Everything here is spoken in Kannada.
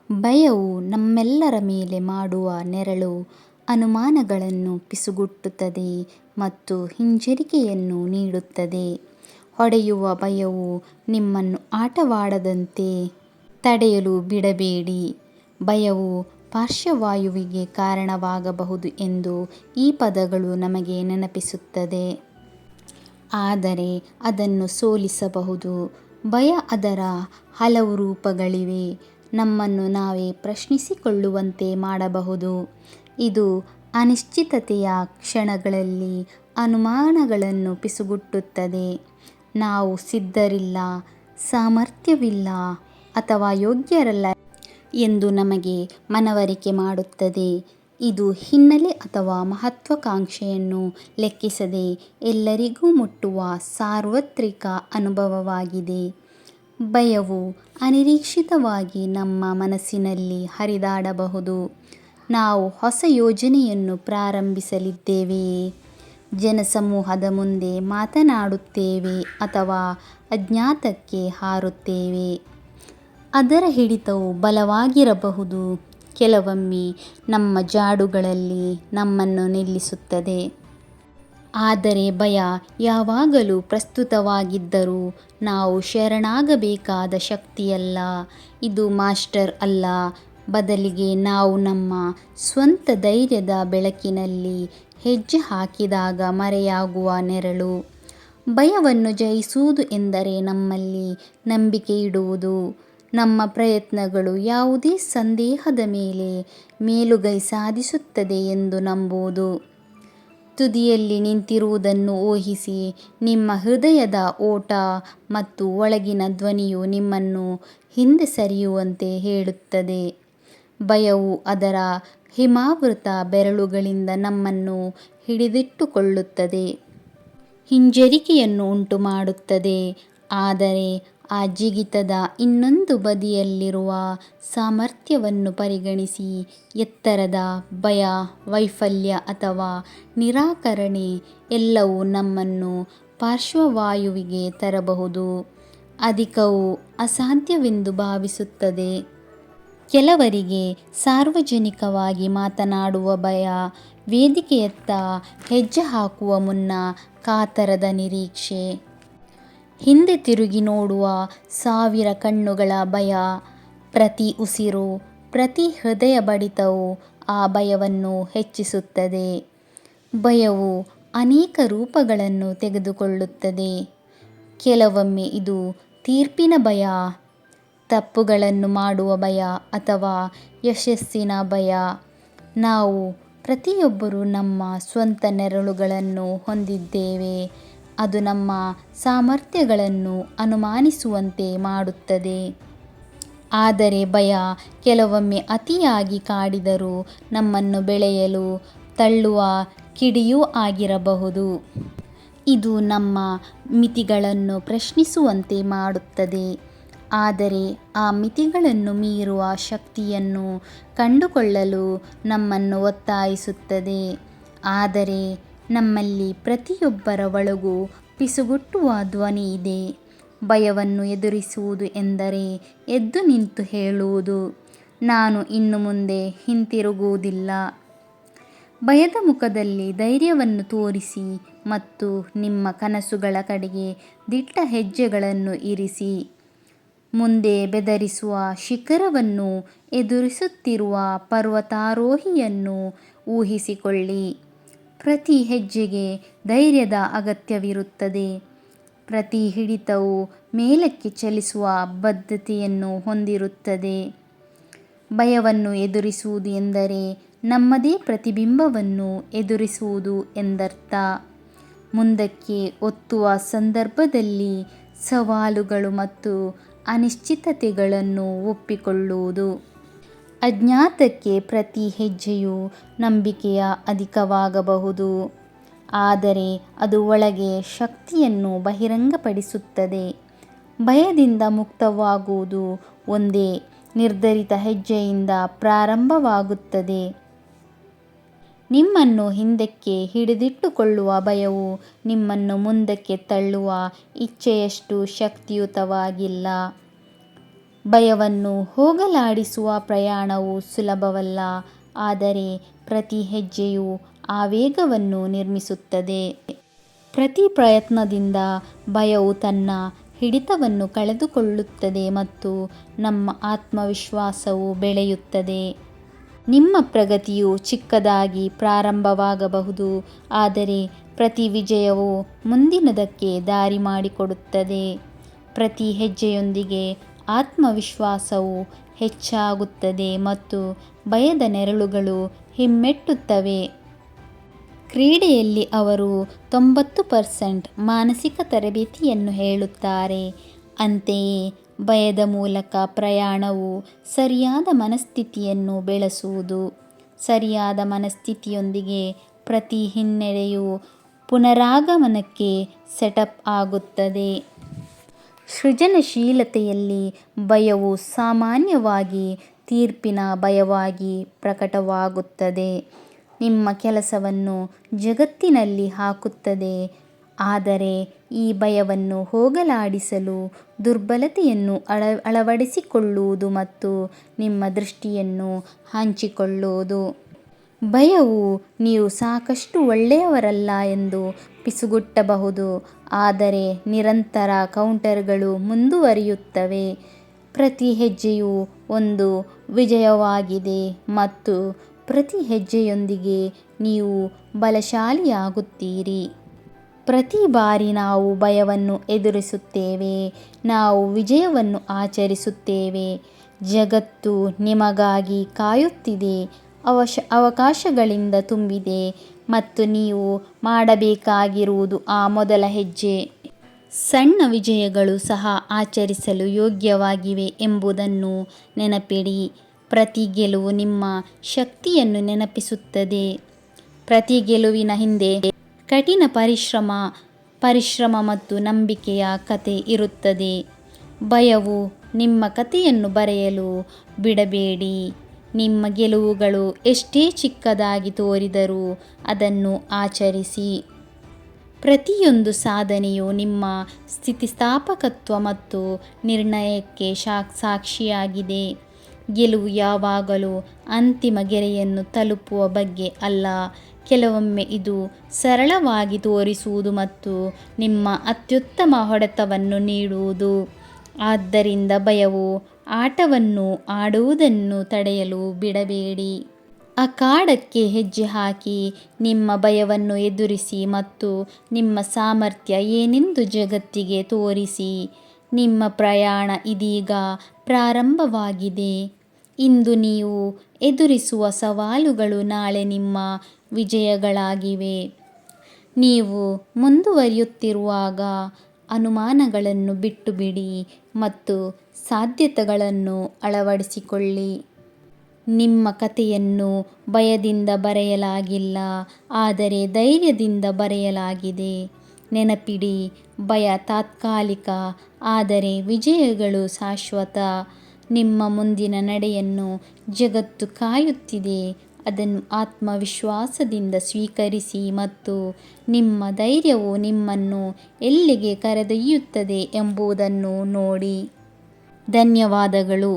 ಭಯವು ನಮ್ಮೆಲ್ಲರ ಮೇಲೆ ಮಾಡುವ ನೆರಳು ಅನುಮಾನಗಳನ್ನು ಪಿಸುಗುಟ್ಟುತ್ತದೆ ಮತ್ತು ಹಿಂಜರಿಕೆಯನ್ನು ನೀಡುತ್ತದೆ. ಹೊಡೆಯುವ ಭಯವು ನಿಮ್ಮನ್ನು ಆಟವಾಡದಂತೆ ತಡೆಯಲು ಬಿಡಬೇಡಿ. ಭಯವು ಪಾರ್ಶ್ವವಾಯುವಿಗೆ ಕಾರಣವಾಗಬಹುದು ಎಂದು ಈ ಪದಗಳು ನಮಗೆ ನೆನಪಿಸುತ್ತದೆ. ಆದರೆ ಅದನ್ನು ಸೋಲಿಸಬಹುದು. ಭಯ ಅದರ ಹಲವು ರೂಪಗಳಿವೆ. ನಮ್ಮನ್ನು ನಾವೇ ಪ್ರಶ್ನಿಸಿಕೊಳ್ಳುವಂತೆ ಮಾಡಬಹುದು. ಇದು ಅನಿಶ್ಚಿತತೆಯ ಕ್ಷಣಗಳಲ್ಲಿ ಅನುಮಾನಗಳನ್ನು ಪಿಸುಗುಟ್ಟುತ್ತದೆ. ನಾವು ಸಿದ್ಧರಿಲ್ಲ, ಸಾಮರ್ಥ್ಯವಿಲ್ಲ ಅಥವಾ ಯೋಗ್ಯರಲ್ಲ ಎಂದು ನಮಗೆ ಮನವರಿಕೆ ಮಾಡುತ್ತದೆ. ಇದು ಹಿನ್ನೆಲೆ ಅಥವಾ ಮಹತ್ವಾಕಾಂಕ್ಷೆಯನ್ನು ಲೆಕ್ಕಿಸದೆ ಎಲ್ಲರಿಗೂ ಮುಟ್ಟುವ ಸಾರ್ವತ್ರಿಕ ಅನುಭವವಾಗಿದೆ. ಭಯವು ಅನಿರೀಕ್ಷಿತವಾಗಿ ನಮ್ಮ ಮನಸ್ಸಿನಲ್ಲಿ ಹರಿದಾಡಬಹುದು. ನಾವು ಹೊಸ ಯೋಜನೆಯನ್ನು ಪ್ರಾರಂಭಿಸಲಿದ್ದೇವೆಯೇ, ಜನಸಮೂಹದ ಮುಂದೆ ಮಾತನಾಡುತ್ತೇವೆ ಅಥವಾ ಅಜ್ಞಾತಕ್ಕೆ ಹಾರುತ್ತೇವೆ. ಅದರ ಹಿಡಿತವು ಬಲವಾಗಿರಬಹುದು. ಕೆಲವೊಮ್ಮೆ ನಮ್ಮ ಜಾಡುಗಳಲ್ಲಿ ನಮ್ಮನ್ನು ನಿಲ್ಲಿಸುತ್ತದೆ. ಆದರೆ ಭಯ ಯಾವಾಗಲೂ ಪ್ರಸ್ತುತವಾಗಿದ್ದರೂ ನಾವು ಶರಣಾಗಬೇಕಾದ ಶಕ್ತಿಯಲ್ಲ. ಇದು ಮಾಸ್ಟರ್ ಅಲ್ಲ. ಬದಲಿಗೆ ನಾವು ನಮ್ಮ ಸ್ವಂತ ಧೈರ್ಯದ ಬೆಳಕಿನಲ್ಲಿ ಹೆಜ್ಜೆ ಹಾಕಿದಾಗ ಮರೆಯಾಗುವ ನೆರಳು. ಭಯವನ್ನು ಜಯಿಸುವುದು ಎಂದರೆ ನಮ್ಮಲ್ಲಿ ನಂಬಿಕೆ ಇಡುವುದು. ನಮ್ಮ ಪ್ರಯತ್ನಗಳು ಯಾವುದೇ ಸಂದೇಹದ ಮೇಲೆ ಮೇಲುಗೈ ಸಾಧಿಸುತ್ತದೆ ಎಂದು ನಂಬುವುದು. ತುದಿಯಲ್ಲಿ ನಿಂತಿರುವುದನ್ನು ಊಹಿಸಿ. ನಿಮ್ಮ ಹೃದಯದ ಓಟ ಮತ್ತು ಒಳಗಿನ ಧ್ವನಿಯು ನಿಮ್ಮನ್ನು ಹಿಂದೆ ಸರಿಯುವಂತೆ ಹೇಳುತ್ತದೆ. ಭಯವು ಅದರ ಹಿಮಾವೃತ ಬೆರಳುಗಳಿಂದ ನಮ್ಮನ್ನು ಹಿಡಿದಿಟ್ಟುಕೊಳ್ಳುತ್ತದೆ, ಹಿಂಜರಿಕೆಯನ್ನು ಉಂಟುಮಾಡುತ್ತದೆ. ಆದರೆ ಆ ಜಿಗಿತದ ಇನ್ನೊಂದು ಬದಿಯಲ್ಲಿರುವ ಸಾಮರ್ಥ್ಯವನ್ನು ಪರಿಗಣಿಸಿ. ಎತ್ತರದ ಭಯ, ವೈಫಲ್ಯ ಅಥವಾ ನಿರಾಕರಣೆ ಎಲ್ಲವೂ ನಮ್ಮನ್ನು ಪಾರ್ಶ್ವವಾಯುವಿಗೆ ತರಬಹುದು. ಅಧಿಕವು ಅಸಾಧ್ಯವೆಂದು ಭಾವಿಸುತ್ತದೆ. ಕೆಲವರಿಗೆ ಸಾರ್ವಜನಿಕವಾಗಿ ಮಾತನಾಡುವ ಭಯ. ವೇದಿಕೆಯತ್ತ ಹೆಜ್ಜೆ ಹಾಕುವ ಮುನ್ನ ಕಾತರದ ನಿರೀಕ್ಷೆ. ಹಿಂದೆ ತಿರುಗಿ ನೋಡುವ 1000 ಕಣ್ಣುಗಳ ಭಯ. ಪ್ರತಿ ಉಸಿರು, ಪ್ರತಿ ಹೃದಯ ಬಡಿತವೂ ಆ ಭಯವನ್ನು ಹೆಚ್ಚಿಸುತ್ತದೆ. ಭಯವು ಅನೇಕ ರೂಪಗಳನ್ನು ತೆಗೆದುಕೊಳ್ಳುತ್ತದೆ. ಕೆಲವೊಮ್ಮೆ ಇದು ತೀರ್ಪಿನ ಭಯ, ತಪ್ಪುಗಳನ್ನು ಮಾಡುವ ಭಯ ಅಥವಾ ಯಶಸ್ಸಿನ ಭಯ. ನಾವು ಪ್ರತಿಯೊಬ್ಬರೂ ನಮ್ಮ ಸ್ವಂತ ನೆರಳುಗಳನ್ನು ಹೊಂದಿದ್ದೇವೆ. ಅದು ನಮ್ಮ ಸಾಮರ್ಥ್ಯಗಳನ್ನು ಅನುಮಾನಿಸುವಂತೆ ಮಾಡುತ್ತದೆ. ಆದರೆ ಭಯ ಕೆಲವೊಮ್ಮೆ ಅತಿಯಾಗಿ ಕಾಡಿದರೂ ನಮ್ಮನ್ನು ಬೆಳೆಯಲು ತಳ್ಳುವ ಕಿಡಿಯೂ ಆಗಿರಬಹುದು. ಇದು ನಮ್ಮ ಮಿತಿಗಳನ್ನು ಪ್ರಶ್ನಿಸುವಂತೆ ಮಾಡುತ್ತದೆ. ಆದರೆ ಆ ಮಿತಿಗಳನ್ನು ಮೀರುವ ಶಕ್ತಿಯನ್ನು ಕಂಡುಕೊಳ್ಳಲು ನಮ್ಮನ್ನು ಒತ್ತಾಯಿಸುತ್ತದೆ. ಆದರೆ ನಮ್ಮಲ್ಲಿ ಪ್ರತಿಯೊಬ್ಬರ ಒಳಗೂ ಪಿಸುಗುಟ್ಟುವ ಧ್ವನಿ ಇದೆ. ಭಯವನ್ನು ಎದುರಿಸುವುದು ಎಂದರೆ ಎದ್ದು ನಿಂತು ಹೇಳುವುದು, ನಾನು ಇನ್ನು ಮುಂದೆ ಹಿಂತಿರುಗುವುದಿಲ್ಲ. ಭಯದ ಮುಖದಲ್ಲಿ ಧೈರ್ಯವನ್ನು ತೋರಿಸಿ ಮತ್ತು ನಿಮ್ಮ ಕನಸುಗಳ ಕಡೆಗೆ ದಿಟ್ಟ ಹೆಜ್ಜೆಗಳನ್ನು ಇರಿಸಿ. ಮುಂದೆ ಬೆದರಿಸುವ ಶಿಖರವನ್ನು ಎದುರಿಸುತ್ತಿರುವ ಪರ್ವತಾರೋಹಿಯನ್ನು ಊಹಿಸಿಕೊಳ್ಳಿ. ಪ್ರತಿ ಹೆಜ್ಜೆಗೆ ಧೈರ್ಯದ ಅಗತ್ಯವಿರುತ್ತದೆ. ಪ್ರತಿ ಹಿಡಿತವೂ ಮೇಲಕ್ಕೆ ಚಲಿಸುವ ಬದ್ಧತೆಯನ್ನು ಹೊಂದಿರುತ್ತದೆ. ಭಯವನ್ನು ಎದುರಿಸುವುದು ಎಂದರೆ ನಮ್ಮದೇ ಪ್ರತಿಬಿಂಬವನ್ನು ಎದುರಿಸುವುದು ಎಂದರ್ಥ. ಮುಂದಕ್ಕೆ ಒತ್ತುವ ಸಂದರ್ಭದಲ್ಲಿ ಸವಾಲುಗಳು ಮತ್ತು ಅನಿಶ್ಚಿತತೆಗಳನ್ನು ಒಪ್ಪಿಕೊಳ್ಳುವುದು. ಅಜ್ಞಾತಕ್ಕೆ ಪ್ರತಿ ಹೆಜ್ಜೆಯೂ ನಂಬಿಕೆಯ ಅಧಿಕವಾಗಬಹುದು. ಆದರೆ ಅದು ಒಳಗೆ ಶಕ್ತಿಯನ್ನು ಬಹಿರಂಗಪಡಿಸುತ್ತದೆ. ಭಯದಿಂದ ಮುಕ್ತವಾಗುವುದು ಒಂದೇ ನಿರ್ಧರಿತ ಹೆಜ್ಜೆಯಿಂದ ಪ್ರಾರಂಭವಾಗುತ್ತದೆ. ನಿಮ್ಮನ್ನು ಹಿಂದಕ್ಕೆ ಹಿಡಿದಿಟ್ಟುಕೊಳ್ಳುವ ಭಯವು ನಿಮ್ಮನ್ನು ಮುಂದಕ್ಕೆ ತಳ್ಳುವ ಇಚ್ಛೆಯಷ್ಟು ಶಕ್ತಿಯುತವಾಗಿಲ್ಲ. ಭಯವನ್ನು ಹೋಗಲಾಡಿಸುವ ಪ್ರಯಾಣವು ಸುಲಭವಲ್ಲ, ಆದರೆ ಪ್ರತಿ ಹೆಜ್ಜೆಯು ಆವೇಗವನ್ನು ನಿರ್ಮಿಸುತ್ತದೆ. ಪ್ರತಿ ಪ್ರಯತ್ನದಿಂದ ಭಯವು ತನ್ನ ಹಿಡಿತವನ್ನು ಕಳೆದುಕೊಳ್ಳುತ್ತದೆ ಮತ್ತು ನಮ್ಮ ಆತ್ಮವಿಶ್ವಾಸವು ಬೆಳೆಯುತ್ತದೆ. ನಿಮ್ಮ ಪ್ರಗತಿಯು ಚಿಕ್ಕದಾಗಿ ಪ್ರಾರಂಭವಾಗಬಹುದು, ಆದರೆ ಪ್ರತಿ ವಿಜಯವು ಮುಂದಿನದಕ್ಕೆ ದಾರಿ ಮಾಡಿಕೊಡುತ್ತದೆ. ಪ್ರತಿ ಹೆಜ್ಜೆಯೊಂದಿಗೆ ಆತ್ಮವಿಶ್ವಾಸವು ಹೆಚ್ಚಾಗುತ್ತದೆ ಮತ್ತು ಭಯದ ನೆರಳುಗಳು ಹಿಮ್ಮೆಟ್ಟುತ್ತವೆ. ಕ್ರೀಡೆಯಲ್ಲಿ ಅವರು 90% ಮಾನಸಿಕ ತರಬೇತಿಯನ್ನು ಹೇಳುತ್ತಾರೆ. ಅಂತೆಯೇ ಭಯದ ಮೂಲಕ ಪ್ರಯಾಣವು ಸರಿಯಾದ ಮನಸ್ಥಿತಿಯನ್ನು ಬೆಳೆಸುವುದು. ಸರಿಯಾದ ಮನಸ್ಥಿತಿಯೊಂದಿಗೆ ಪ್ರತಿ ಹಿನ್ನಡೆಯು ಪುನರಾಗಮನಕ್ಕೆ ಸೆಟಪ್ ಆಗುತ್ತದೆ. ಸೃಜನಶೀಲತೆಯಲ್ಲಿ ಭಯವು ಸಾಮಾನ್ಯವಾಗಿ ತೀರ್ಪಿನ ಭಯವಾಗಿ ಪ್ರಕಟವಾಗುತ್ತದೆ. ನಿಮ್ಮ ಕೆಲಸವನ್ನು ಜಗತ್ತಿನಲ್ಲಿ ಹಾಕುತ್ತದೆ, ಆದರೆ ಈ ಭಯವನ್ನು ಹೋಗಲಾಡಿಸಲು ದುರ್ಬಲತೆಯನ್ನು ಅಳವಡಿಸಿಕೊಳ್ಳುವುದು ಮತ್ತು ನಿಮ್ಮ ದೃಷ್ಟಿಯನ್ನು ಹಂಚಿಕೊಳ್ಳುವುದು. ಭಯವು ನೀವು ಸಾಕಷ್ಟು ಒಳ್ಳೆಯವರಲ್ಲ ಎಂದು ಪಿಸುಗುಟ್ಟಬಹುದು, ಆದರೆ ನಿರಂತರ ಕೌಂಟರ್ಗಳು ಮುಂದುವರಿಯುತ್ತವೆ. ಪ್ರತಿ ಹೆಜ್ಜೆಯು ಒಂದು ವಿಜಯವಾಗಿದೆ ಮತ್ತು ಪ್ರತಿ ಹೆಜ್ಜೆಯೊಂದಿಗೆ ನೀವು ಬಲಶಾಲಿಯಾಗುತ್ತೀರಿ. ಪ್ರತಿ ಬಾರಿ ನಾವು ಭಯವನ್ನು ಎದುರಿಸುತ್ತೇವೆ, ನಾವು ವಿಜಯವನ್ನು ಆಚರಿಸುತ್ತೇವೆ. ಜಗತ್ತು ನಿಮಗಾಗಿ ಕಾಯುತ್ತಿದೆ, ಅವಕಾಶಗಳಿಂದ ತುಂಬಿದೆ ಮತ್ತು ನೀವು ಮಾಡಬೇಕಾಗಿರುವುದು ಆ ಮೊದಲ ಹೆಜ್ಜೆ. ಸಣ್ಣ ವಿಜಯಗಳು ಸಹ ಆಚರಿಸಲು ಯೋಗ್ಯವಾಗಿವೆ ಎಂಬುದನ್ನು ನೆನಪಿಡಿ. ಪ್ರತಿ ಗೆಲುವು ನಿಮ್ಮ ಶಕ್ತಿಯನ್ನು ನೆನಪಿಸುತ್ತದೆ. ಪ್ರತಿ ಗೆಲುವಿನ ಹಿಂದೆ ಕಠಿಣ ಪರಿಶ್ರಮ ಮತ್ತು ನಂಬಿಕೆಯ ಕಥೆ ಇರುತ್ತದೆ. ಭಯವು ನಿಮ್ಮ ಕಥೆಯನ್ನು ಬರೆಯಲು ಬಿಡಬೇಡಿ. ನಿಮ್ಮ ಗೆಲುವುಗಳು ಎಷ್ಟೇ ಚಿಕ್ಕದಾಗಿ ತೋರಿದರೂ ಅದನ್ನು ಆಚರಿಸಿ. ಪ್ರತಿಯೊಂದು ಸಾಧನೆಯು ನಿಮ್ಮ ಸ್ಥಿತಿಸ್ಥಾಪಕತ್ವ ಮತ್ತು ನಿರ್ಣಯಕ್ಕೆ ಸಾಕ್ಷಿಯಾಗಿದೆ. ಗೆಲುವು ಯಾವಾಗಲೂ ಅಂತಿಮ ಗೆರೆಯನ್ನು ತಲುಪುವ ಬಗ್ಗೆ ಅಲ್ಲ, ಕೆಲವೊಮ್ಮೆ ಇದು ಸರಳವಾಗಿ ತೋರಿಸುವುದು ಮತ್ತು ನಿಮ್ಮ ಅತ್ಯುತ್ತಮ ಹೊಡೆತವನ್ನು ನೀಡುವುದು. ಆದ್ದರಿಂದ ಭಯವು ಆಟವನ್ನು ಆಡುವುದನ್ನು ತಡೆಯಲು ಬಿಡಬೇಡಿ. ಅಖಾಡಕ್ಕೆ ಹೆಜ್ಜೆ ಹಾಕಿ, ನಿಮ್ಮ ಭಯವನ್ನು ಎದುರಿಸಿ ಮತ್ತು ನಿಮ್ಮ ಸಾಮರ್ಥ್ಯ ಏನೆಂದು ಜಗತ್ತಿಗೆ ತೋರಿಸಿ. ನಿಮ್ಮ ಪ್ರಯಾಣ ಇದೀಗ ಪ್ರಾರಂಭವಾಗಿದೆ. ಇಂದು ನೀವು ಎದುರಿಸುವ ಸವಾಲುಗಳು ನಾಳೆ ನಿಮ್ಮ ವಿಜಯಗಳಾಗಿವೆ. ನೀವು ಮುಂದುವರಿಯುತ್ತಿರುವಾಗ ಅನುಮಾನಗಳನ್ನು ಬಿಟ್ಟುಬಿಡಿ ಮತ್ತು ಸಾಧ್ಯತೆಗಳನ್ನು ಅಳವಡಿಸಿಕೊಳ್ಳಿ. ನಿಮ್ಮ ಕಥೆಯನ್ನು ಭಯದಿಂದ ಬರೆಯಲಾಗಿಲ್ಲ, ಆದರೆ ಧೈರ್ಯದಿಂದ ಬರೆಯಲಾಗಿದೆ. ನೆನಪಿಡಿ, ಭಯ ತಾತ್ಕಾಲಿಕ, ಆದರೆ ವಿಜಯಗಳು ಶಾಶ್ವತ. ನಿಮ್ಮ ಮುಂದಿನ ನಡೆಯನ್ನು ಜಗತ್ತು ಕಾಯುತ್ತಿದೆ, ಅದನ್ನು ಆತ್ಮವಿಶ್ವಾಸದಿಂದ ಸ್ವೀಕರಿಸಿ ಮತ್ತು ನಿಮ್ಮ ಧೈರ್ಯವು ನಿಮ್ಮನ್ನು ಎಲ್ಲಿಗೆ ಕರೆದೊಯ್ಯುತ್ತದೆ ಎಂಬುದನ್ನು ನೋಡಿ. ಧನ್ಯವಾದಗಳು.